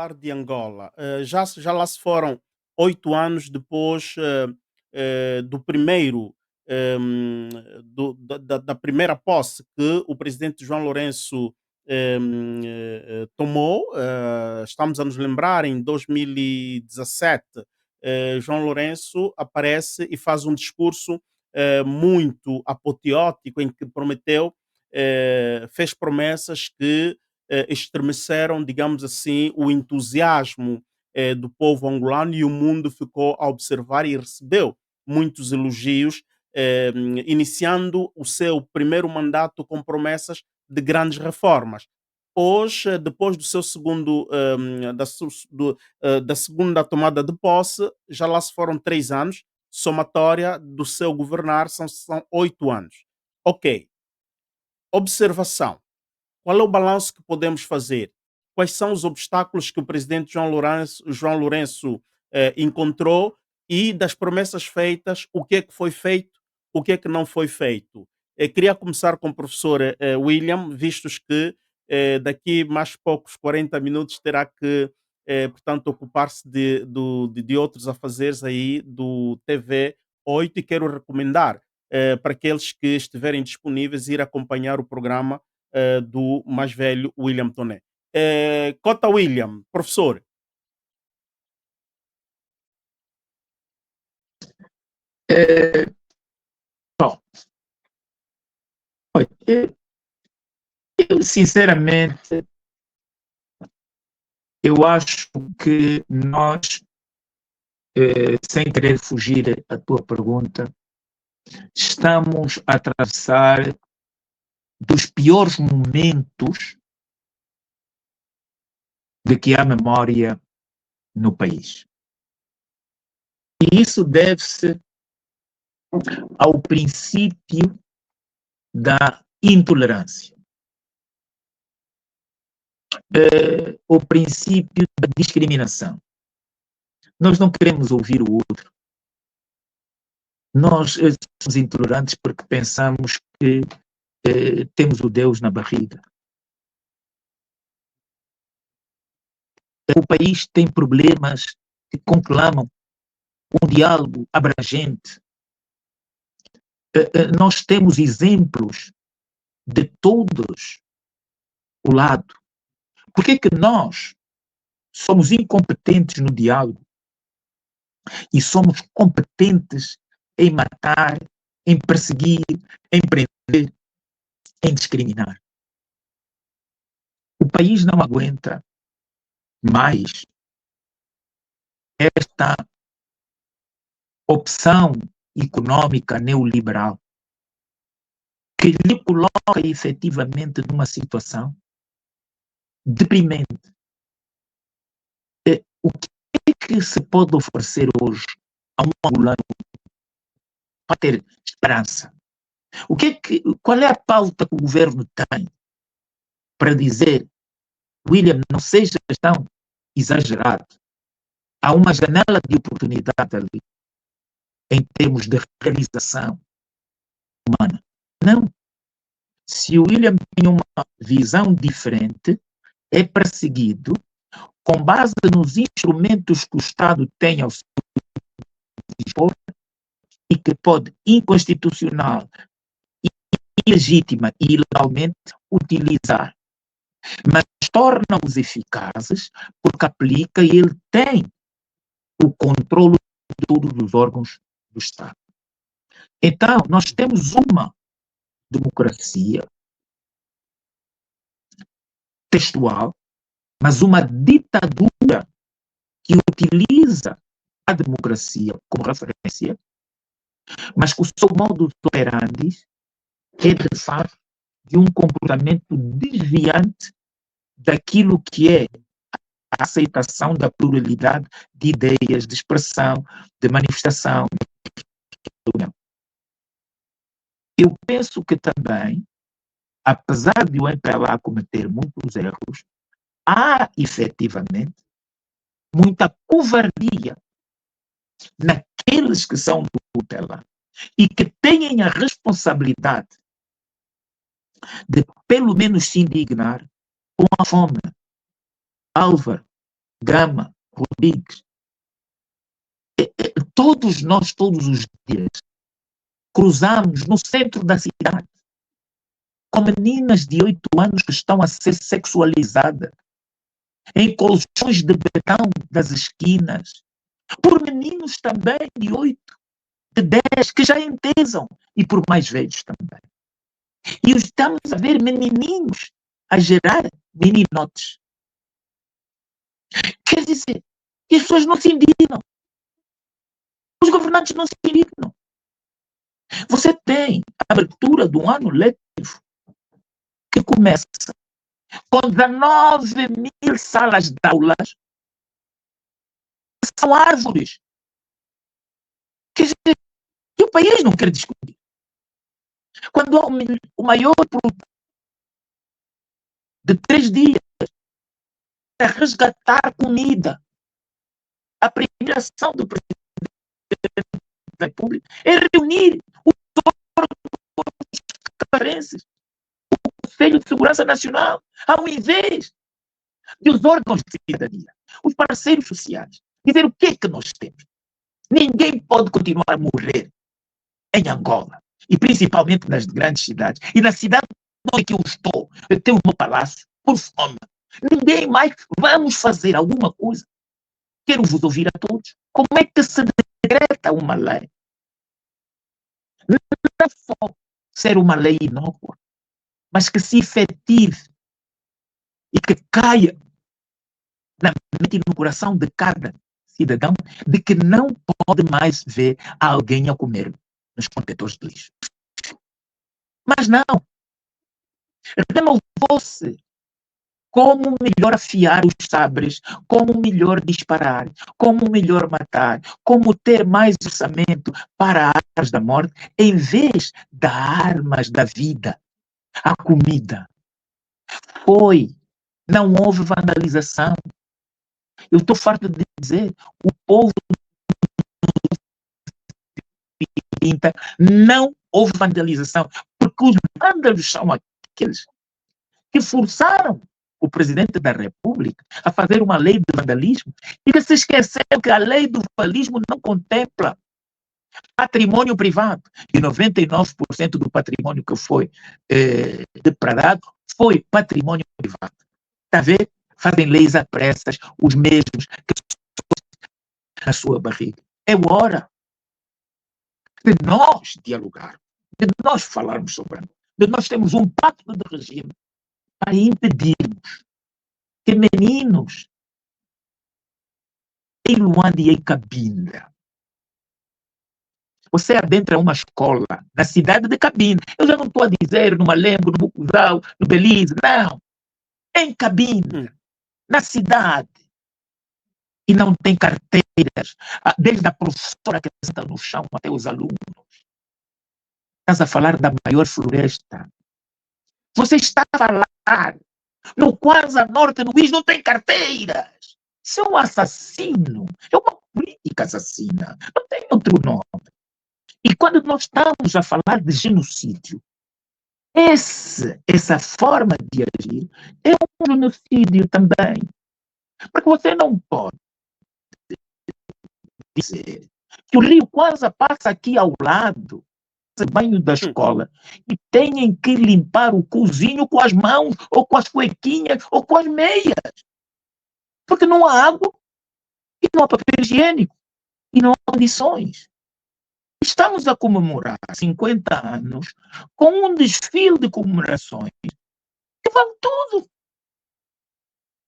falar de Angola. Já lá se foram 8 anos depois do primeiro, hum, da primeira posse que o presidente João Lourenço tomou. Estamos a nos lembrar, em 2017, João Lourenço aparece e faz um discurso muito apoteótico em que prometeu, fez promessas que estremeceram, digamos assim, o entusiasmo do povo angolano, e o mundo ficou a observar e recebeu muitos elogios, iniciando o seu primeiro mandato com promessas de grandes reformas. Hoje, depois do seu segundo, da segunda tomada de posse, já lá se foram 3 anos, somatória do seu governar são 8 anos. Ok, observação. Qual é o balanço que podemos fazer? Quais são os obstáculos que o presidente João Lourenço encontrou, e das promessas feitas, o que é que foi feito, o que é que não foi feito? Queria começar com o professor William, vistos que daqui mais poucos 40 minutos terá que, portanto, ocupar-se de outros afazeres aí do TV 8, e quero recomendar para aqueles que estiverem disponíveis ir acompanhar o programa do mais velho William Toné. Cota William, professor. É, bom, olha, eu, sinceramente, eu acho que nós, sem querer fugir à tua pergunta, estamos a atravessar dos piores momentos de que há memória no país. E isso deve-se ao princípio da intolerância, o princípio da discriminação. Nós não queremos ouvir o outro. Nós somos intolerantes porque pensamos que temos o Deus na barriga. O país tem problemas que conclamam um diálogo abrangente. Nós temos exemplos de todos o lado. Por que é que nós somos incompetentes no diálogo e somos competentes em matar, em perseguir, em prender, em discriminar? O país não aguenta mais esta opção econômica neoliberal que lhe coloca efetivamente numa situação deprimente. O que é que se pode oferecer hoje a um angolano para ter esperança? Qual é a pauta que o governo tem para dizer: William, não seja tão exagerado, há uma janela de oportunidade ali em termos de realização humana? Não. Se o William tem uma visão diferente, é perseguido com base nos instrumentos que o Estado tem ao seu dispor e que pode, inconstitucional, ilegítima e ilegalmente, utilizar. Mas torna-os eficazes porque aplica e ele tem o controle de todos os órgãos do Estado. Então, nós temos uma democracia textual, mas uma ditadura que utiliza a democracia como referência, mas que o seu modo de operandi é, de facto, de um comportamento desviante daquilo que é a aceitação da pluralidade de ideias, de expressão, de manifestação. Eu penso que também, apesar de o MPLA cometer muitos erros, há efetivamente muita covardia naqueles que são do MPLA e que têm a responsabilidade de pelo menos se indignar com a fome. Álvaro, Gama, Rodrigues, todos nós, todos os dias, cruzamos no centro da cidade com meninas de 8 anos que estão a ser sexualizadas em colchões de betão das esquinas, por meninos também de 8, de 10, que já entesam, e por mais velhos também. E estamos a ver menininhos a gerar meninotes. Quer dizer, e as pessoas não se indignam. Os governantes não se indignam. Você tem a abertura do ano letivo, que começa com 19.000 salas de aulas, são árvores. Quer dizer, e o país não quer discutir. Quando há o maior produto de 3 dias para resgatar comida, a primeira ação do presidente da República é reunir os órgãos carentes, o Conselho de Segurança Nacional, ao invés dos órgãos de cidadania, os parceiros sociais, dizer o que é que nós temos. Ninguém pode continuar a morrer em Angola, e principalmente nas grandes cidades. E na cidade onde eu estou, eu tenho o meu palácio, por fome. Ninguém mais. Vamos fazer alguma coisa. Quero vos ouvir a todos. Como é que se decreta uma lei? Não só ser uma lei inócua, mas que se efetive e que caia na mente e no coração de cada cidadão de que não pode mais ver alguém a comer nos contentores de lixo. Mas não. Renovou-se como melhor afiar os sabres, como melhor disparar, como melhor matar, como ter mais orçamento para armas da morte, em vez das armas da vida, a comida. Não houve vandalização. Eu estou farto de dizer, o povo não houve vandalização, porque os vândalos são aqueles que forçaram o presidente da República a fazer uma lei de vandalismo e que se esqueceu que a lei do vandalismo não contempla patrimônio privado. E 99% do patrimônio que foi depredado foi patrimônio privado. Está a ver? Fazem leis a pressas, os mesmos que na sua barriga. É hora de nós dialogarmos, de nós falarmos sobre isso, de nós termos um pacto de regime para impedirmos que meninos em Luanda e em Cabinda, você adentra uma escola na cidade de Cabinda, eu já não estou a dizer no Malembo, no Bucuzal, no Belize, não, em Cabinda, na cidade, e não tem carteiras, desde a professora que senta no chão até os alunos. Estás a falar da maior floresta. Você está a falar no Kwanza Norte, no Luís, não tem carteiras. Isso é um assassino. É uma política assassina. Não tem outro nome. E quando nós estamos a falar de genocídio, essa forma de agir é um genocídio também. Porque você não pode dizer que o rio Kwanza passa aqui ao lado, banho da escola, e têm que limpar o cozinho com as mãos, ou com as cuequinhas, ou com as meias. Porque não há água, e não há papel higiênico, e não há condições. Estamos a comemorar 50 anos com um desfile de comemorações que vale tudo.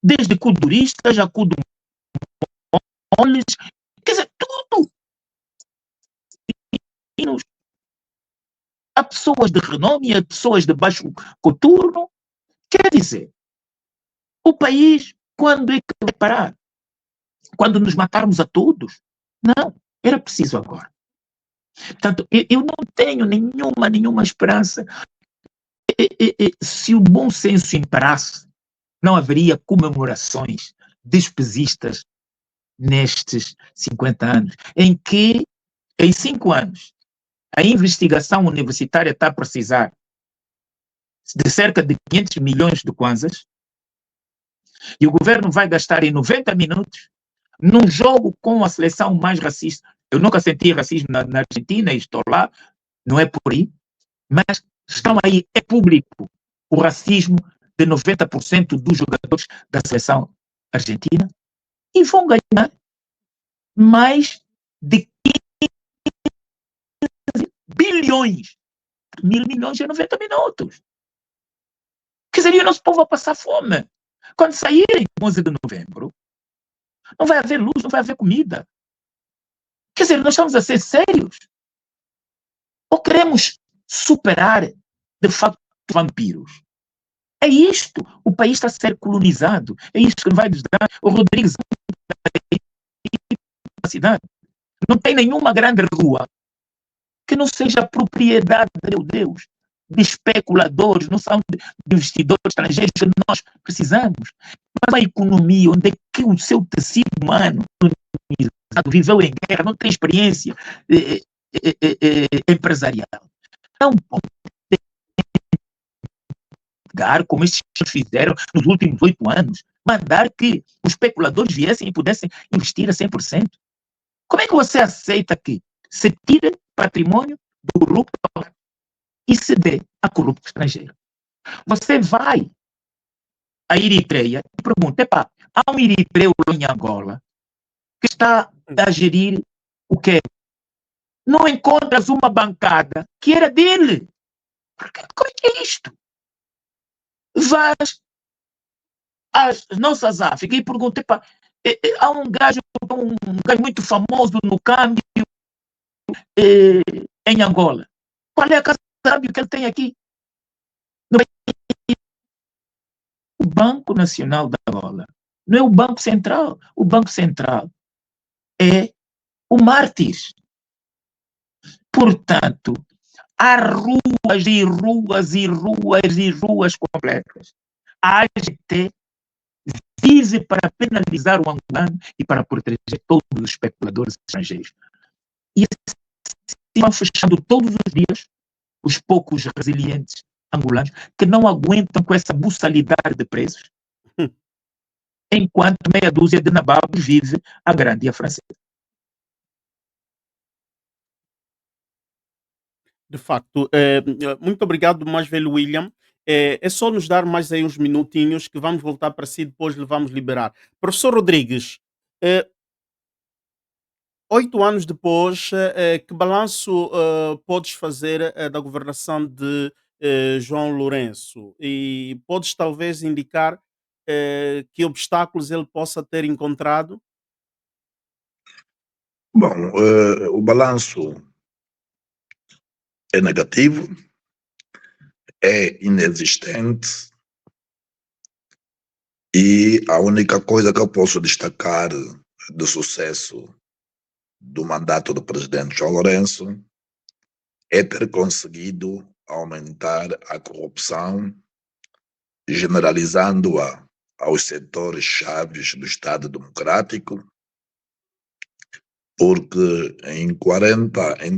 Desde culturistas a culturistas, quer dizer, tudo. Há pessoas de renome, há pessoas de baixo coturno. Quer dizer, o país, quando é que vai parar? Quando nos matarmos a todos? Não, era preciso agora. Portanto, eu não tenho nenhuma esperança. Se o bom senso imperasse, não haveria comemorações despesistas nestes 50 anos, em que, em 5 anos, a investigação universitária está a precisar de cerca de 500 milhões de kwanzas, E o governo vai gastar em 90 minutos num jogo com a seleção mais racista. Eu nunca senti racismo na Argentina, e estou lá, não é por aí, mas estão aí, é público, o racismo de 90% dos jogadores da seleção argentina, e vão ganhar mais de 15 bilhões, 1.000 milhões em 90 minutos. Quer dizer, e o nosso povo vai passar fome. Quando saírem 11 de novembro, não vai haver luz, não vai haver comida. Quer dizer, nós estamos a ser sérios? Ou queremos superar, de facto, vampiros? É isto. O país está a ser colonizado. É isto que vai nos dar. O Rodrigues, a cidade, não tem nenhuma grande rua que não seja propriedade, meu Deus, de especuladores, não são de investidores estrangeiros que nós precisamos. Mas uma economia onde é que o seu tecido humano viveu em guerra, não tem experiência empresarial. Não pode pegar, como estes fizeram nos últimos 8 anos, mandar que os especuladores viessem e pudessem investir a 100%. Como é que você aceita que se tire patrimônio do corrupto e se dê a corrupto estrangeiro? Você vai à Eritreia e pergunta, epá, há um eritreu em Angola que está a gerir o quê? Não encontras uma bancada que era dele. Como é que é isto? Vais às nossas Áfricas e pergunta, epá, há um gajo muito famoso no câmbio em Angola. Qual é a casa de câmbio que ele tem aqui? O Banco Nacional da Angola não é o Banco Central. O Banco Central é o mártir. Portanto, há ruas e ruas e ruas e ruas completas. A AGT vive para penalizar o angolano e para proteger todos os especuladores estrangeiros. E assim vão fechando todos os dias os poucos resilientes angolanos que não aguentam com essa buçalidade de preços, enquanto meia dúzia de nababos vive a grande e a francesa. De facto, muito obrigado, mais velho William. É só nos dar mais aí uns minutinhos que vamos voltar para si, depois lhe vamos liberar. Professor Rodrigues, eh, 8 anos depois, que balanço podes fazer da governação de João Lourenço? E podes talvez indicar que obstáculos ele possa ter encontrado? Bom, o balanço é negativo, é inexistente e a única coisa que eu posso destacar do sucesso do mandato do presidente João Lourenço é ter conseguido aumentar a corrupção, generalizando-a aos setores chaves do Estado Democrático, porque em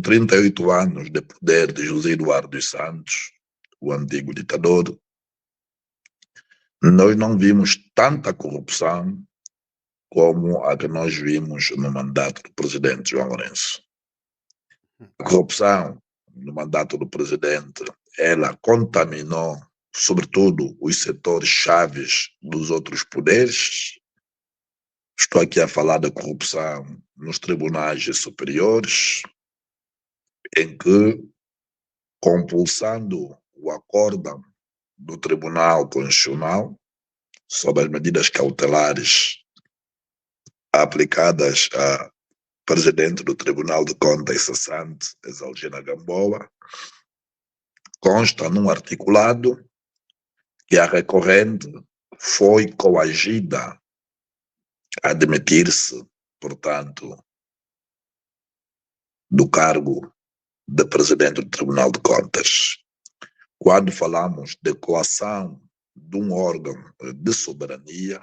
38 anos de poder de José Eduardo dos Santos, o antigo ditador, nós não vimos tanta corrupção como a que nós vimos no mandato do presidente João Lourenço. A corrupção no mandato do presidente, ela contaminou, sobretudo, os setores chaves dos outros poderes. Estou aqui a falar da corrupção nos tribunais superiores, em que, compulsando o acórdão do Tribunal Constitucional sobre as medidas cautelares aplicadas a presidente do Tribunal de Contas cessante, Exalgina Gamboa, consta num articulado que a recorrente foi coagida a demitir-se, portanto, do cargo de presidente do Tribunal de Contas. Quando falamos de coação de um órgão de soberania,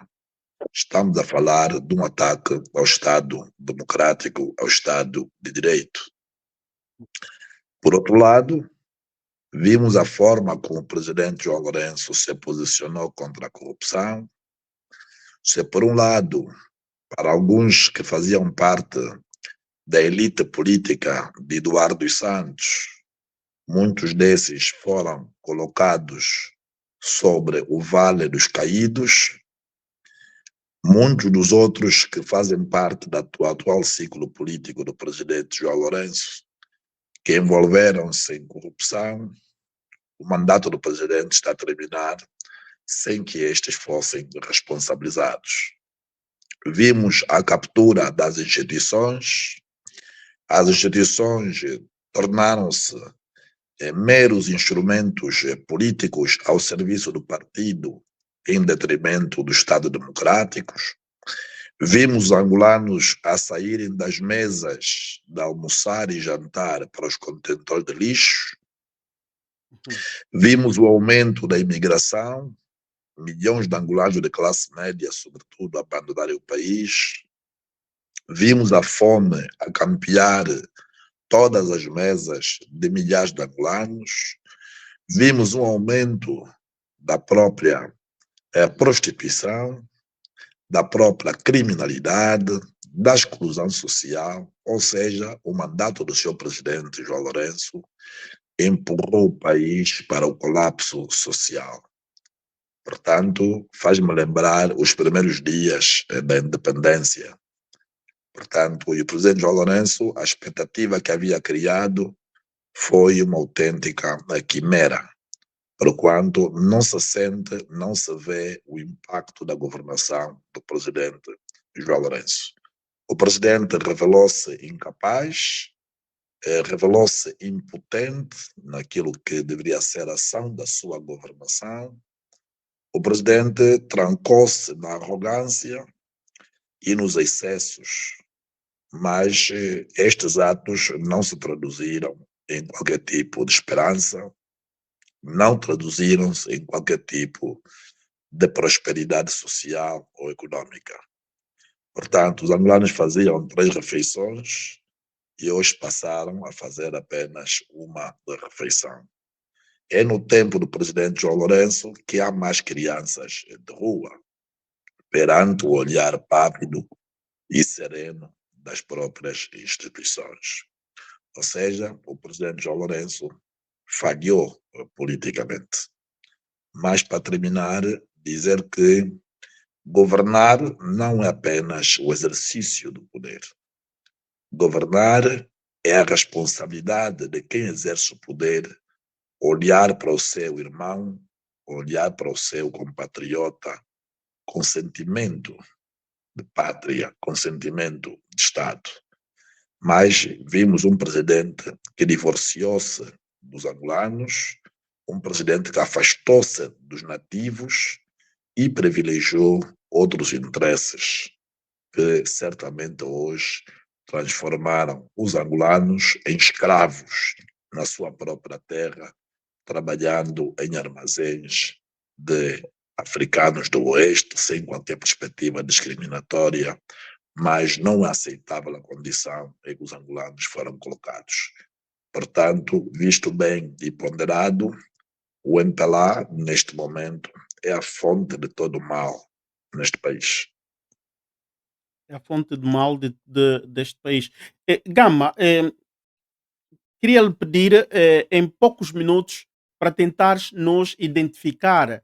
estamos a falar de um ataque ao Estado democrático, ao Estado de Direito. Por outro lado, vimos a forma como o presidente João Lourenço se posicionou contra a corrupção, Se por um lado, para alguns que faziam parte da elite política de Eduardo dos Santos, muitos desses foram colocados sobre o Vale dos Caídos, muitos dos outros que fazem parte do atual ciclo político do presidente João Lourenço, que envolveram-se em corrupção, o mandato do presidente está a terminar sem que estes fossem responsabilizados. Vimos a captura das instituições, as instituições tornaram-se meros instrumentos políticos ao serviço do partido em detrimento do Estado democráticos. Vimos os angolanos a saírem das mesas de almoçar e jantar para os contentores de lixo. Vimos o aumento da imigração, milhões de angolanos de classe média, sobretudo, abandonarem o país. Vimos a fome a campear todas as mesas de milhares de angolanos. Vimos um aumento da própria prostituição, da própria criminalidade, da exclusão social, ou seja, o mandato do seu presidente João Lourenço empurrou o país para o colapso social. Portanto, faz-me lembrar os primeiros dias da independência. Portanto, e o presidente João Lourenço, a expectativa que havia criado foi uma autêntica quimera, porquanto não se sente, não se vê o impacto da governação do presidente João Lourenço. O presidente revelou-se incapaz, revelou-se impotente naquilo que deveria ser a ação da sua governação. O presidente trancou-se na arrogância e nos excessos, mas estes atos não se traduziram em qualquer tipo de esperança, não traduziram-se em qualquer tipo de prosperidade social ou econômica. Portanto, os angolanos faziam 3 refeições e hoje passaram a fazer apenas uma refeição. É no tempo do presidente João Lourenço que há mais crianças de rua, perante o olhar pávido e sereno das próprias instituições. Ou seja, o presidente João Lourenço falhou politicamente. Mas, para terminar, dizer que governar não é apenas o exercício do poder. Governar é a responsabilidade de quem exerce o poder olhar para o seu irmão, olhar para o seu compatriota com sentimento de pátria, com sentimento de Estado. Mas vimos um presidente que divorciou-se dos angolanos, um presidente que afastou-se dos nativos e privilegiou outros interesses que certamente hoje transformaram os angolanos em escravos na sua própria terra, trabalhando em armazéns de africanos do Oeste, sem qualquer perspectiva discriminatória, mas não é aceitável a condição em que os angolanos foram colocados. Portanto, visto bem e ponderado, o MPLA, neste momento, é a fonte de todo o mal neste país. É a fonte do mal deste país. Gama, queria lhe pedir, em poucos minutos, para tentares nos identificar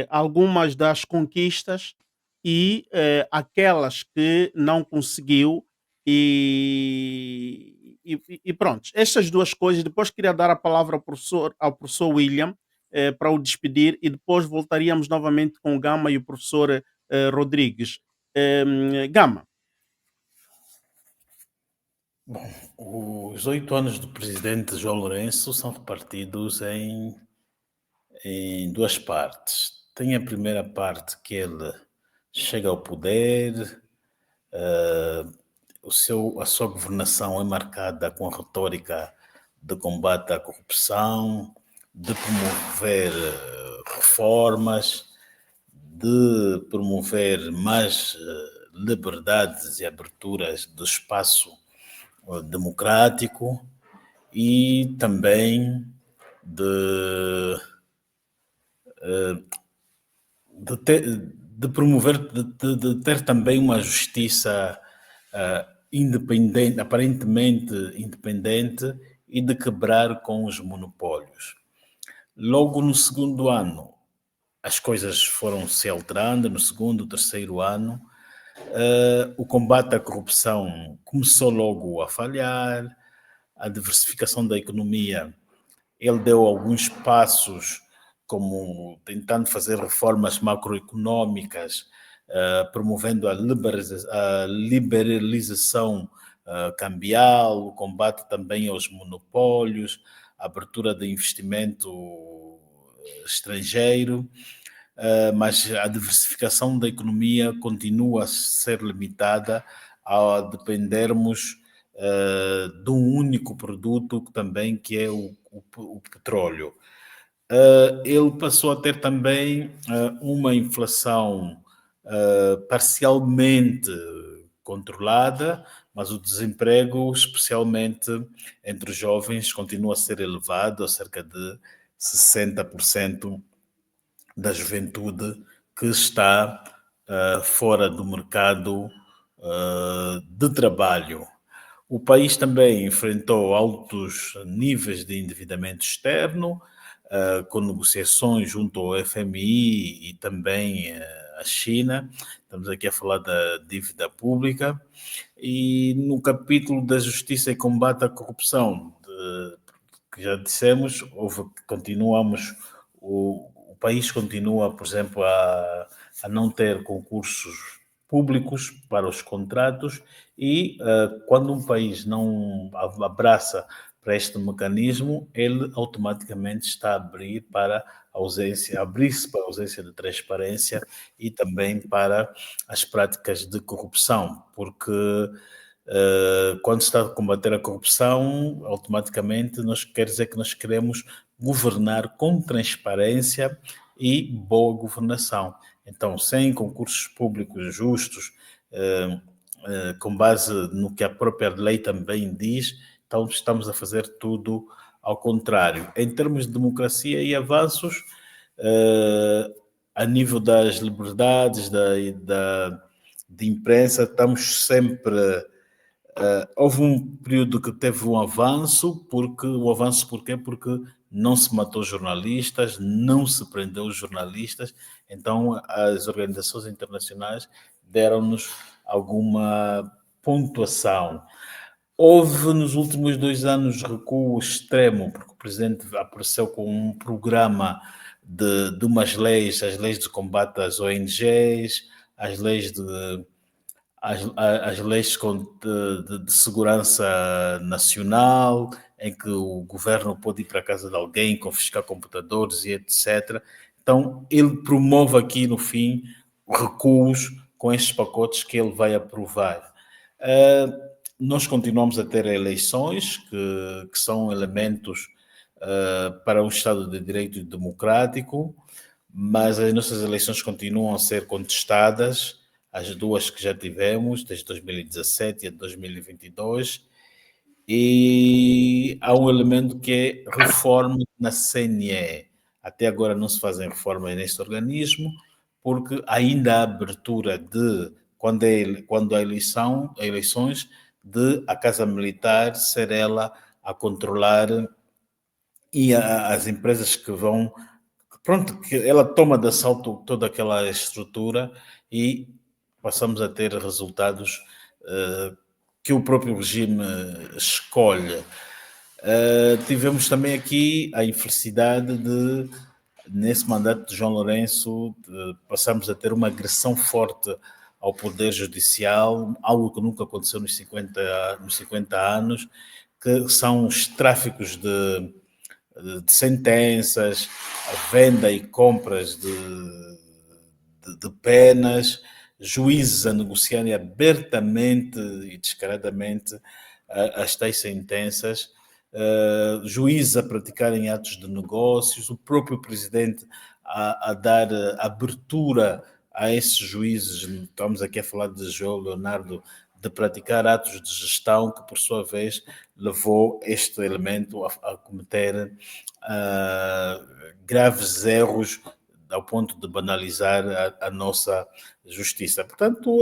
algumas das conquistas e aquelas que não conseguiu. E pronto, estas duas coisas. Depois queria dar a palavra ao professor William para o despedir e depois voltaríamos novamente com o Gama e o professor Rodrigues. Gama. Bom, os 8 anos do presidente João Lourenço são repartidos em duas partes. Tem a primeira parte que ele chega ao poder, a sua governação é marcada com a retórica de combate à corrupção, de promover reformas, de promover mais liberdades e aberturas do espaço democrático e também de de promover, de ter também uma justiça independente, aparentemente independente, e de quebrar com os monopólios. Logo no segundo ano, as coisas foram se alterando. No segundo, terceiro ano, o combate à corrupção começou logo a falhar, a diversificação da economia. Ele deu alguns passos, como tentando fazer reformas macroeconómicas, promovendo a liberalização cambial, o combate também aos monopólios, a abertura de investimento estrangeiro, mas a diversificação da economia continua a ser limitada a dependermos de um único produto também, que é o petróleo. Ele passou a ter também uma inflação parcialmente controlada, mas o desemprego, especialmente entre os jovens, continua a ser elevado, a cerca de 60% da juventude que está fora do mercado de trabalho. O país também enfrentou altos níveis de endividamento externo, com negociações junto ao FMI e também à China. Estamos aqui a falar da dívida pública. E no capítulo da justiça e combate à corrupção, que já dissemos, continuamos, o país continua, por exemplo, a não ter concursos públicos para os contratos, e quando um país não abraça para este mecanismo, ele automaticamente está a abrir-se para a ausência de transparência e também para as práticas de corrupção, porque quando se está a combater a corrupção, automaticamente quer dizer que nós queremos governar com transparência e boa governação. Então, sem concursos públicos justos, com base no que a própria lei também diz, então estamos a fazer tudo ao contrário. Em termos de democracia e avanços, a nível das liberdades de imprensa, estamos sempre... houve um período que teve um avanço, porquê? Porque não se matou jornalistas, não se prendeu jornalistas, então as organizações internacionais deram-nos alguma pontuação. Houve nos últimos 2 anos recuo extremo, porque o Presidente apareceu com um programa de umas leis, as leis de combate às ONGs, as leis de segurança nacional, em que o governo pode ir para a casa de alguém, confiscar computadores e etc. Então, ele promove aqui, no fim, recuos com estes pacotes que ele vai aprovar. Nós continuamos a ter eleições, que são elementos para um Estado de Direito democrático, mas as nossas eleições continuam a ser contestadas, as duas que já tivemos, desde 2017 a 2022, e há um elemento que é reforma na CNE. Até agora não se fazem reformas neste organismo, porque ainda há abertura de, quando há eleições, de a Casa Militar ser ela a controlar, e as empresas que vão... Pronto, que ela toma de assalto toda aquela estrutura e passamos a ter resultados que o próprio regime escolhe. Tivemos também aqui a infelicidade de, nesse mandato de João Lourenço, passamos a ter uma agressão forte ao Poder Judicial, algo que nunca aconteceu nos 50 anos, que são os tráficos de sentenças, a venda e compras de penas, juízes a negociarem abertamente e descaradamente as tais sentenças, juízes a praticarem atos de negócios, o próprio presidente a dar abertura a esses juízes. Estamos aqui a falar de João Leonardo, de praticar atos de gestão, que por sua vez levou este elemento a cometer graves erros ao ponto de banalizar a nossa justiça. Portanto,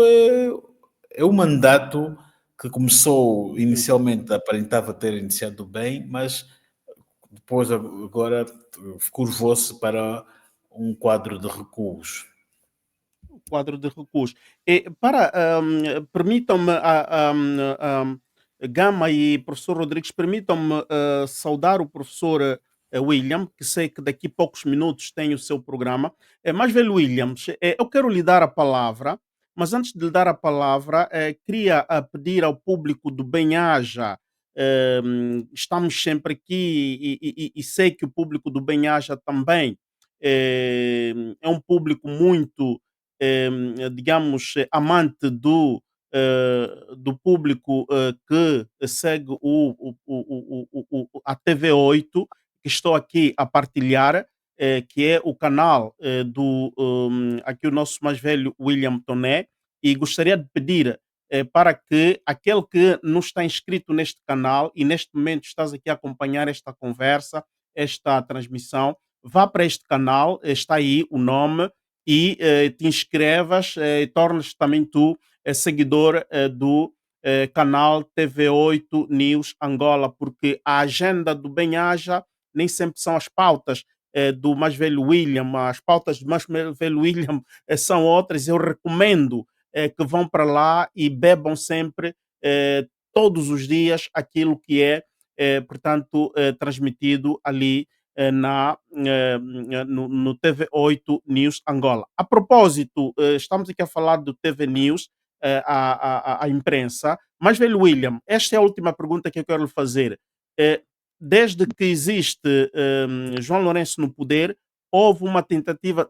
é um mandato que começou inicialmente, aparentava ter iniciado bem, mas depois agora curvou-se para um quadro de recuos. Quadro de recuos. Permitam-me, Gama e professor Rodrigues, permitam-me saudar o professor William, que sei que daqui a poucos minutos tem o seu programa. Mais velho Williams, eu quero lhe dar a palavra, mas antes de lhe dar a palavra, queria pedir ao público do Bem-Aja, estamos sempre aqui e sei que o público do Bem-Aja também é um público muito digamos, amante do público que segue a TV8, que estou aqui a partilhar, que é o canal aqui o nosso mais velho William Toné, e gostaria de pedir para que aquele que não está inscrito neste canal e neste momento estás aqui a acompanhar esta conversa, esta transmissão, vá para este canal, está aí o nome, e te inscrevas e tornes também tu seguidor do canal TV8 News Angola, porque a agenda do Bem-Aja nem sempre são as pautas do mais velho William, as pautas do mais velho William são outras. Eu recomendo que vão para lá e bebam sempre, todos os dias, aquilo que é, portanto, transmitido ali no TV8 News Angola. A propósito, estamos aqui a falar do TV News, a imprensa, mas velho William, esta é a última pergunta que eu quero lhe fazer. Desde que existe João Lourenço no poder, houve uma tentativa,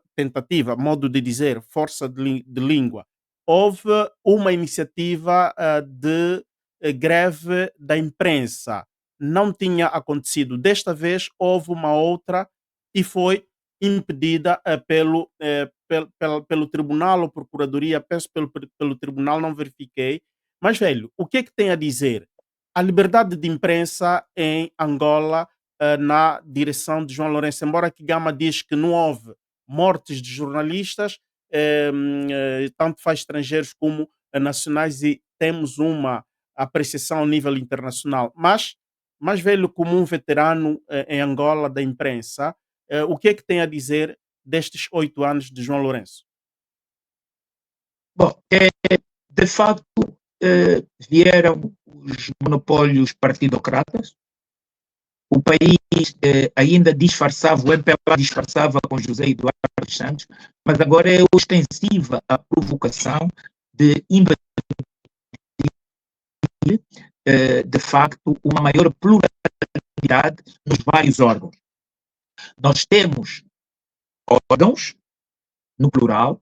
modo de dizer, força de língua, houve uma iniciativa de greve da imprensa. Não tinha acontecido. Desta vez houve uma outra e foi impedida pelo tribunal ou procuradoria, penso pelo tribunal, não verifiquei. Mas, velho, o que é que tem a dizer? A liberdade de imprensa em Angola na direção de João Lourenço, embora que Gama diz que não houve mortes de jornalistas, tanto faz estrangeiros como nacionais, e temos uma apreciação a nível internacional. Mas mais velho como um veterano em Angola da imprensa, o que é que tem a dizer destes 8 anos de João Lourenço? Bom, de facto, vieram os monopólios partidocratas, o país ainda disfarçava, o MPLA disfarçava com José Eduardo dos Santos, mas agora é ostensiva a provocação de invadir, de facto, uma maior pluralidade nos vários órgãos. Nós temos órgãos, no plural,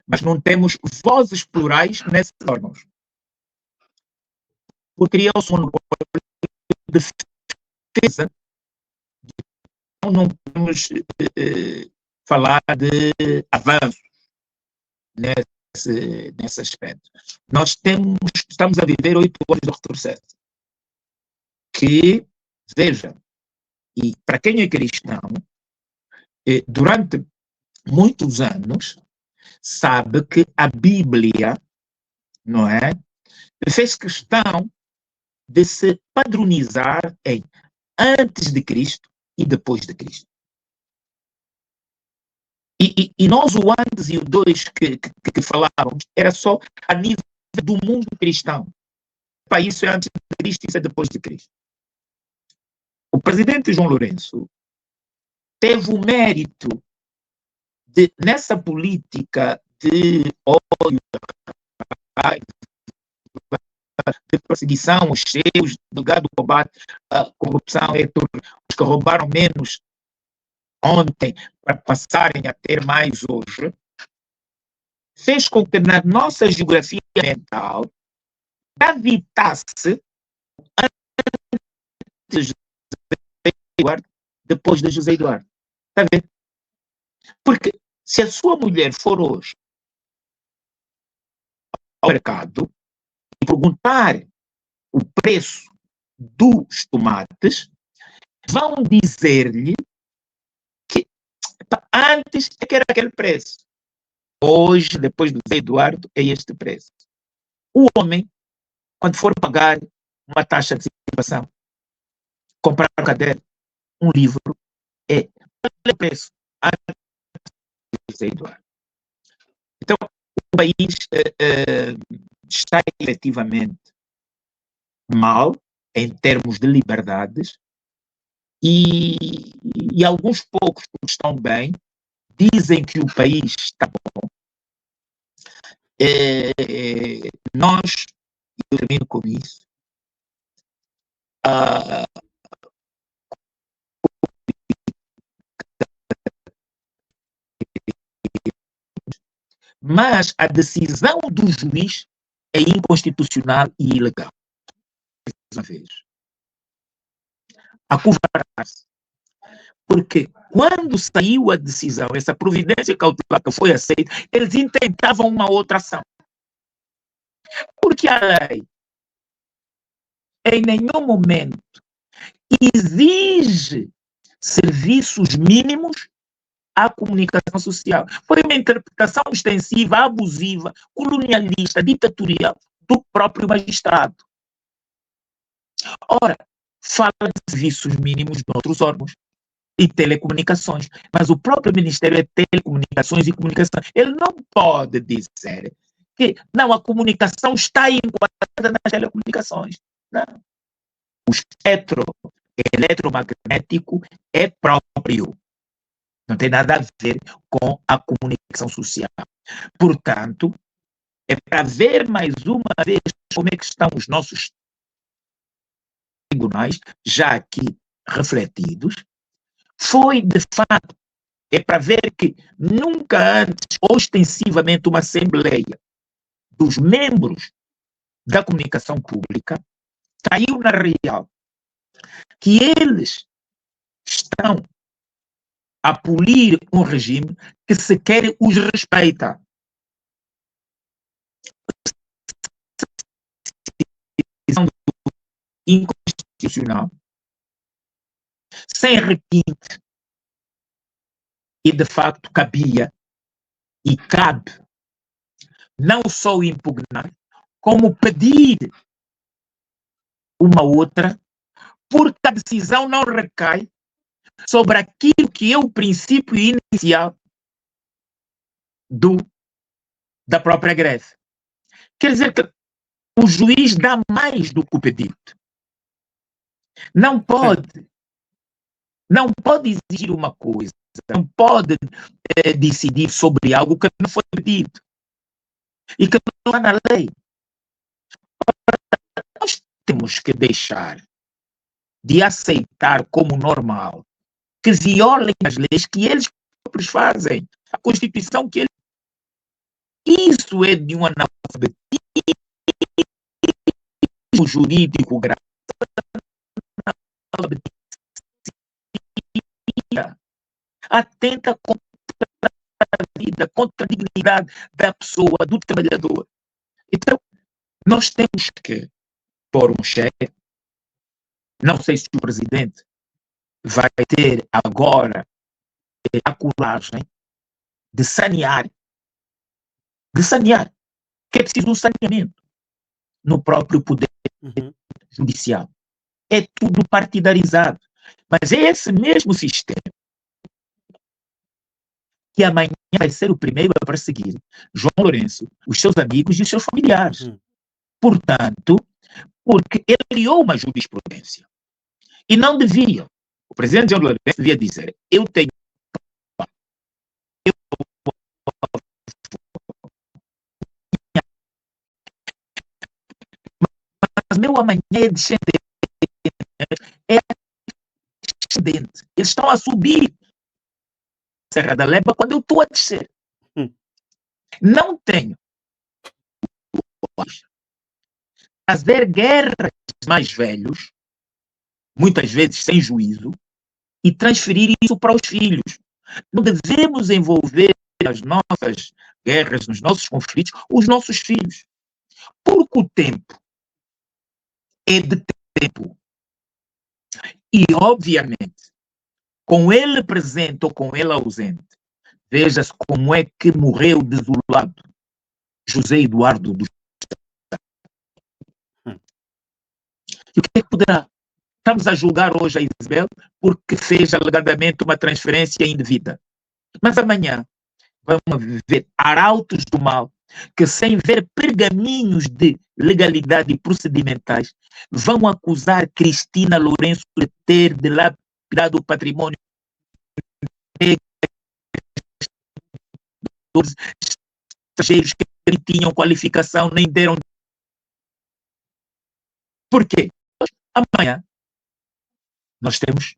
mas não temos vozes plurais nesses órgãos. Porque criou-se um monopólio de defesa, então não podemos falar de avanço nesse aspecto. Nós estamos a viver 8 anos de retrocesso. Que, veja, e para quem é cristão, durante muitos anos, sabe que a Bíblia, não é, fez questão de se padronizar em antes de Cristo e depois de Cristo. E nós, o antes e o dois que falávamos, era só a nível do mundo cristão. Para isso é antes de Cristo, isso é depois de Cristo. O presidente João Lourenço teve o mérito de, nessa política de ódio, de perseguição aos seus, do gado combate à corrupção, os que roubaram menos ontem para passarem a ter mais hoje, fez com que na nossa geografia mental gravitasse antes de José Eduardo, depois de José Eduardo. Está a ver? Porque se a sua mulher for hoje ao mercado e perguntar o preço dos tomates, vão dizer-lhe que Antes é que era aquele preço. Hoje, depois do Zé Eduardo, é este preço. O homem, quando for pagar uma taxa de circulação, comprar um caderno, um livro, é o preço antes do Zé Eduardo. Então, o país está efetivamente mal em termos de liberdades e alguns poucos que estão bem dizem que o país está bom. Nós, eu termino com isso, mas a decisão do juiz é inconstitucional e ilegal. Mais uma vez. Acovardaram-se. Porque quando saiu a decisão, essa providência cautelar que foi aceita, eles intentavam uma outra ação. Porque a lei, em nenhum momento, exige serviços mínimos à comunicação social. Foi uma interpretação extensiva, abusiva, colonialista, ditatorial do próprio magistrado. Ora, fala de serviços mínimos de outros órgãos e telecomunicações, mas o próprio Ministério é Telecomunicações e Comunicação. Ele não pode dizer que não, a comunicação está enquadrada nas telecomunicações. Não. O espectro eletromagnético é próprio. Não tem nada a ver com a comunicação social. Portanto, é para ver mais uma vez como é que estão os nossos tribunais, já aqui refletidos. Foi, de fato, é para ver que nunca antes, ostensivamente, uma assembleia dos membros da comunicação pública saiu na real que eles estão a polir um regime que sequer os respeita. Inconstitucional, sem requinte, e de facto cabia e cabe não só impugnar, como pedir uma outra, porque a decisão não recai sobre aquilo que é o princípio inicial da própria greve. Quer dizer que o juiz dá mais do que o pedido. Não pode exigir uma coisa, não pode decidir sobre algo que não foi pedido e que não está na lei. Nós temos que deixar de aceitar como normal que violem as leis que eles próprios fazem, a Constituição que eles... Isso é de um analfabetismo jurídico grave. Atenta contra a vida, contra a dignidade da pessoa, do trabalhador. Então, nós temos que pôr um cheque. Não sei se o presidente vai ter agora a coragem de sanear, que é preciso um saneamento no próprio poder judicial. É tudo partidarizado. Mas é esse mesmo sistema que amanhã vai ser o primeiro a perseguir João Lourenço, os seus amigos e os seus familiares. Portanto, porque ele criou uma jurisprudência. E não devia. O presidente João Lourenço devia dizer, eu tenho... Mas meu amanhã é descendente. É descendente. Eles estão a subir Serra da Leba quando eu estou a descer. Não tenho fazer guerras mais velhos, muitas vezes sem juízo, e transferir isso para os filhos. Não devemos envolver as nossas guerras, nos nossos conflitos, os nossos filhos. Porque o tempo é de tempo. E, obviamente, com ele presente ou com ele ausente, veja-se como é que morreu desolado José Eduardo dos Santos. E o que é que poderá? Estamos a julgar hoje a Isabel porque fez alegadamente uma transferência indevida. Mas amanhã vamos ver arautos do mal que, sem ver pergaminhos de legalidade e procedimentais, vão acusar Cristina Lourenço de ter dilapidado o patrimônio dos estrangeiros que nem tinham qualificação, nem deram. Por quê? Amanhã nós temos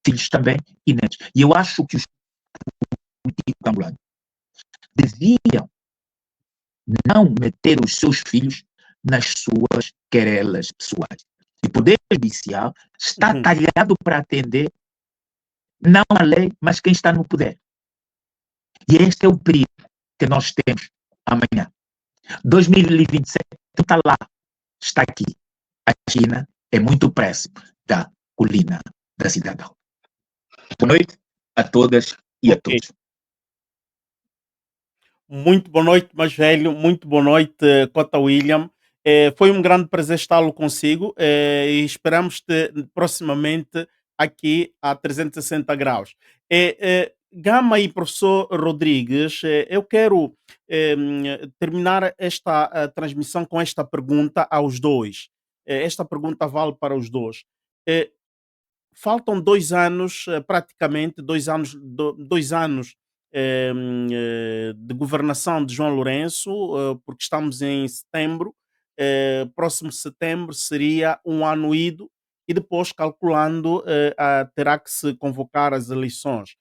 filhos também e netos. E eu acho que os políticos angolanos deviam não meter os seus filhos nas suas querelas pessoais. O Poder Judicial está talhado para atender não a lei, mas quem está no poder. E este é o perigo que nós temos amanhã. 2027 está lá, está aqui. A China é muito próximo da colina da Cidadão. Boa noite a todas e a todos. Muito boa noite, mais velho. Muito boa noite, Cota William. Foi um grande prazer estar consigo e esperamos-te proximamente aqui a 360 graus. Gama e professor Rodrigues, eu quero terminar esta transmissão com esta pergunta aos dois. Esta pergunta vale para os dois. Faltam 2 anos, praticamente 2 anos de governação de João Lourenço, porque estamos em setembro. Próximo setembro seria um ano ido e depois, calculando, terá que se convocar as eleições.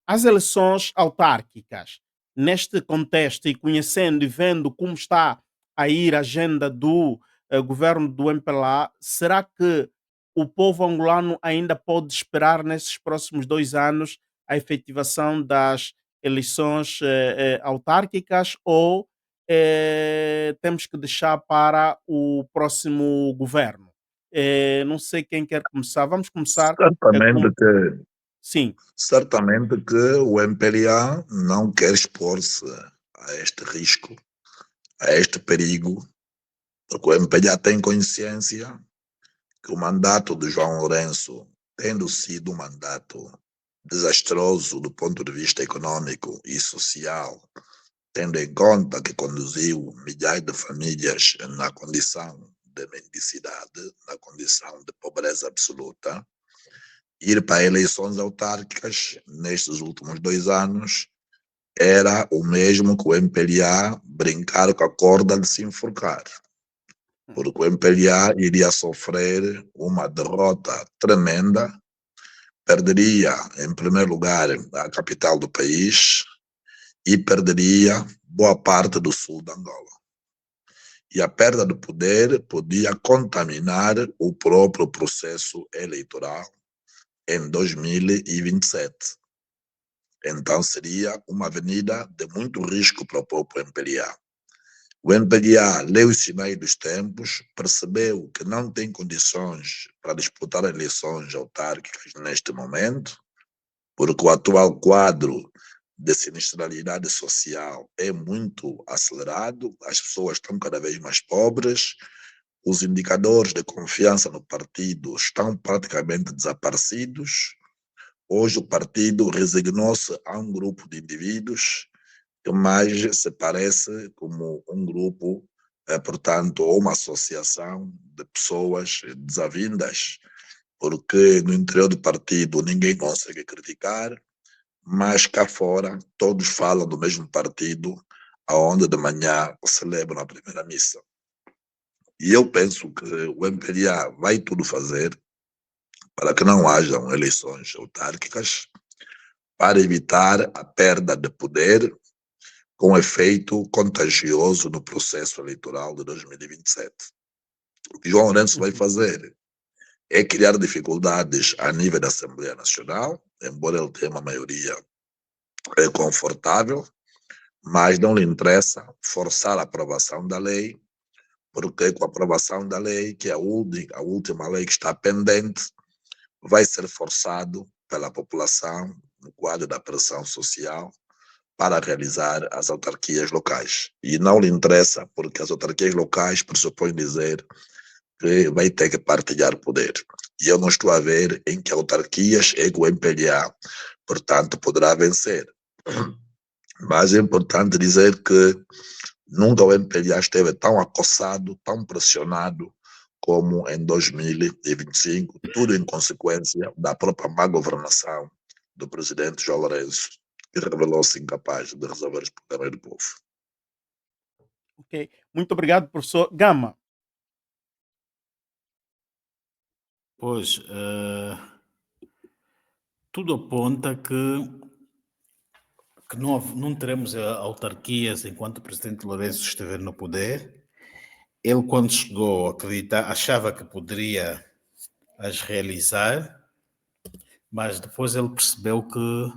As eleições autárquicas, neste contexto e conhecendo e vendo como está a ir a agenda do governo do MPLA, será que o povo angolano ainda pode esperar nesses próximos 2 anos a efetivação das eleições autárquicas ou temos que deixar para o próximo governo? Não sei quem quer começar. Vamos começar Certamente que, sim. certamente que o MPLA não quer expor-se a este risco, a este perigo, porque o MPLA tem consciência que o mandato de João Lourenço, tendo sido um mandato desastroso do ponto de vista econômico e social, tendo em conta que conduziu milhares de famílias na condição de mendicidade, na condição de pobreza absoluta, ir para eleições autárquicas nestes últimos 2 anos era o mesmo que o MPLA brincar com a corda de se enforcar, porque o MPLA iria sofrer uma derrota tremenda, perderia, em primeiro lugar, a capital do país e perderia boa parte do sul da Angola. E a perda de poder podia contaminar o próprio processo eleitoral em 2027. Então seria uma avenida de muito risco para o próprio MPLA. O MPLA leu os sinais dos tempos, percebeu que não tem condições para disputar eleições autárquicas neste momento, porque o atual quadro de sinistralidade social é muito acelerado, as pessoas estão cada vez mais pobres, os indicadores de confiança no partido estão praticamente desaparecidos. Hoje o partido resignou-se a um grupo de indivíduos que mais se parece como um grupo, portanto, ou uma associação de pessoas desavindas, porque no interior do partido ninguém consegue criticar, mas cá fora todos falam do mesmo partido, aonde de manhã celebram a primeira missa. E eu penso que o MPLA vai tudo fazer para que não hajam eleições autárquicas, para evitar a perda de poder com efeito contagioso no processo eleitoral de 2027. O que João Lourenço vai fazer é criar dificuldades a nível da Assembleia Nacional, embora ele tenha uma maioria confortável, mas não lhe interessa forçar a aprovação da lei, porque com a aprovação da lei, que é a última lei que está pendente, vai ser forçado pela população, no quadro da pressão social, para realizar as autarquias locais. E não lhe interessa, porque as autarquias locais pressupõem dizer que vai ter que partilhar poder. E eu não estou a ver em que autarquias é que o MPLA, portanto, poderá vencer. Mas é importante dizer que nunca o MPLA esteve tão acossado, tão pressionado como em 2025, tudo em consequência da própria má governação do presidente João Lourenço, que revelou-se incapaz de resolver os problemas do povo. Ok. Muito obrigado, professor Gama. Pois, tudo aponta que não teremos autarquias enquanto o presidente Lourenço estiver no poder. Ele, quando chegou, achava que poderia as realizar, mas depois ele percebeu que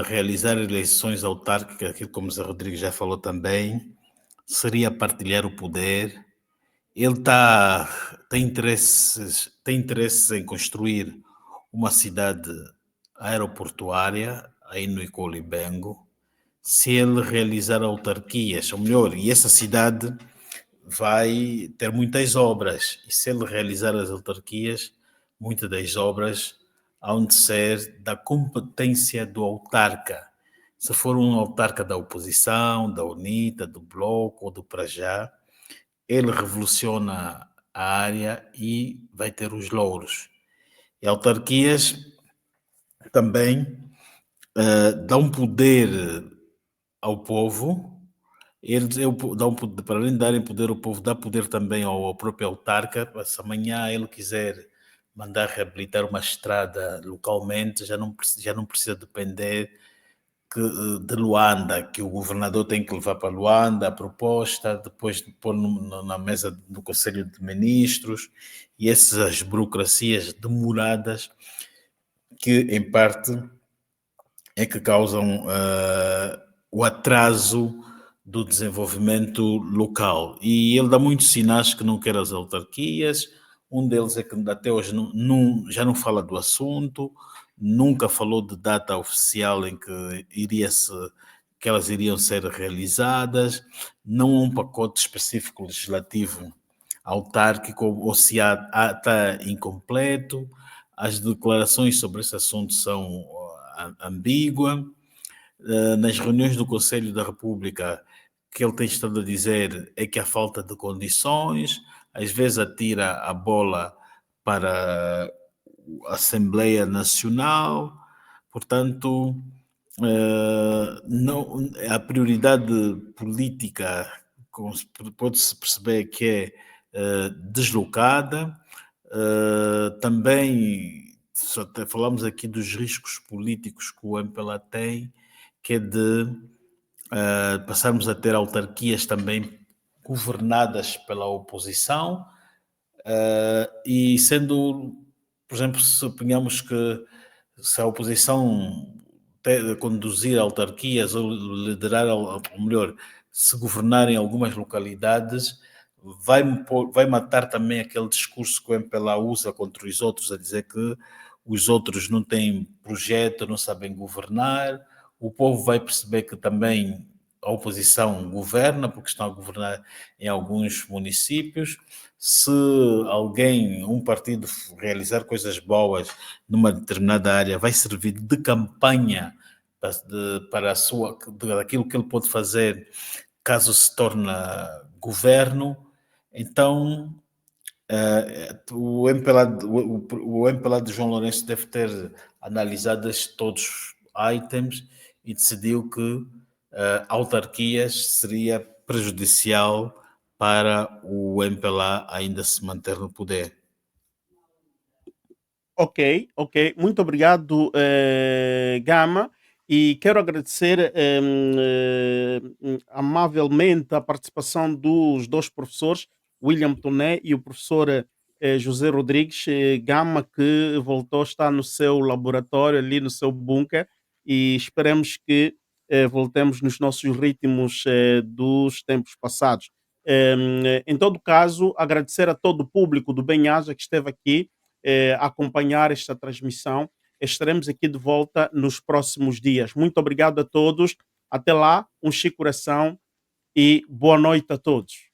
realizar eleições autárquicas, aquilo como o Zé Rodrigues já falou também, seria partilhar o poder. Ele tem interesses em construir uma cidade aeroportuária aí no Icolibengo. Se ele realizar autarquias, ou melhor, e essa cidade vai ter muitas obras, e se ele realizar as autarquias, muitas das obras hão de ser da competência do autarca. Se for um autarca da oposição, da UNITA, do Bloco ou do Prajá, ele revoluciona a área e vai ter os louros. E autarquias também dão poder ao povo. Para além de darem poder ao povo, dá poder também ao próprio autarca. Se amanhã ele quiser mandar reabilitar uma estrada localmente, já não precisa depender de Luanda, que o governador tem que levar para Luanda a proposta, depois de pôr na mesa do Conselho de Ministros, e essas burocracias demoradas que, em parte, é que causam o atraso do desenvolvimento local. E ele dá muitos sinais que não quer as autarquias. Um deles é que até hoje já não fala do assunto, nunca falou de data oficial em que elas iriam ser realizadas, não há um pacote específico legislativo autárquico, ou se está incompleto, as declarações sobre esse assunto são ambíguas. Nas reuniões do Conselho da República, que ele tem estado a dizer é que há falta de condições, às vezes atira a bola para a Assembleia Nacional, portanto, não, a prioridade política pode-se perceber que é deslocada. Também falamos aqui dos riscos políticos que o MPLA tem, que é de passarmos a ter autarquias também governadas pela oposição, e sendo, por exemplo, suponhamos que se a oposição conduzir autarquias ou liderar, ou melhor, se governar em algumas localidades, vai matar também aquele discurso que o MPLA usa contra os outros, a dizer que os outros não têm projeto, não sabem governar. O povo vai perceber que também a oposição governa, porque estão a governar em alguns municípios. Se um partido realizar coisas boas numa determinada área, vai servir de campanha para aquilo que ele pode fazer caso se torne governo. Então, o MPLA de João Lourenço deve ter analisado todos os itens e decidiu que autarquias seria prejudicial para o MPLA ainda se manter no poder. Ok, ok. Muito obrigado, Gama. E quero agradecer amavelmente a participação dos dois professores, William Toné e o professor José Rodrigues Gama, que voltou a estar no seu laboratório, ali no seu bunker, e esperemos que voltemos nos nossos ritmos dos tempos passados. Em todo caso, agradecer a todo o público do Bem-Aja que esteve aqui a acompanhar esta transmissão. Estaremos aqui de volta nos próximos dias. Muito obrigado a todos. Até lá, um chico coração e boa noite a todos.